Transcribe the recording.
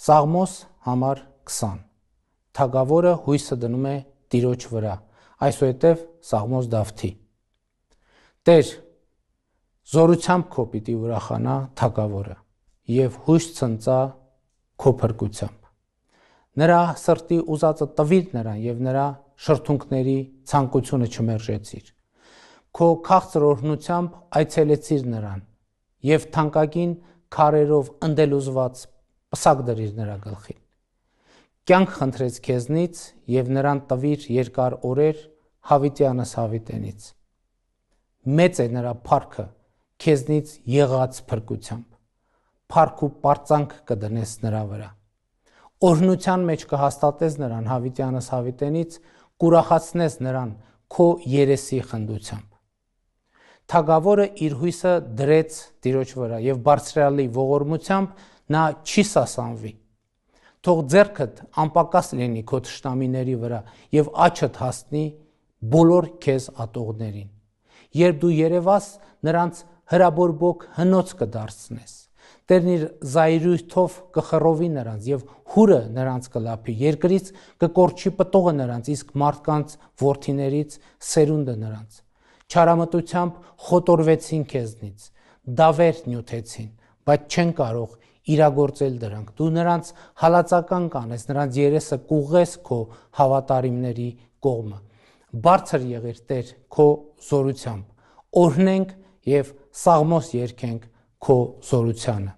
Սաղմոս համար 20 Թագավորը հույսը դնում է Տիրոջ վրա, այսուհետև Սաղմոս Դավթի Տեր, զորությամբ քո պիտի ուրախանա թագավորը և հույս ցնծա քո փրկությամբ։ Նրա սրտի ուզածը տվիր նրան և նրա շրթունքների ցանկությունը չմերժեցիր։ Քո քաղցր օրհնությամբ այցելեցիր նրան և թանկագին քարերով ընդելուզված պսակ դրիր նրա գլխին։ Կյանք խնդրեց քեզնից և նրան տվիր երկար օրեր հավիտյանս հավիտենից։ Մեծ է նրա փառքը քեզնից եղած փրկությամբ, փառք ու պարծանք կդնես նրա վրա։ Օրհնության մեջ կհաստատես նրան հավիտյանս հավիտենից, կուրախացնես նրան քո երեսի խնդությամբ։ Թագավորը իր հույսը դրեց Տիրոջ վրա և բարձրյալի ողորմությամբ նա չի սասանվի։ Թող ձեռքդ անպակաս լինի քո թշնամիների վրա և աջդ հասնի բոլոր քեզ ատողներին։ Երբ դու երևաս, նրանց հրաբորբոք հնոց կդարձնես։ Տերն իր զայրույթով կխռովի նրանց և հուրը նրանց կլափի, երկրից կկորչի պտուղը նրանց, իսկ մարդկանց որդիներից սերունդը նրանց։ Չարամտությամբ խոտորվեցին քեզնից, դավեր նյութեցին, բայց չեն կարող իրագործել դրանք։ Դու նրանց հալածական կանես, նրանց երեսը կուղղես քո հավատարիմների կողմը։ Բարձր եղիր Տեր քո զորությամբ, օրհնենք և սաղմոս երգենք քո զորությանը։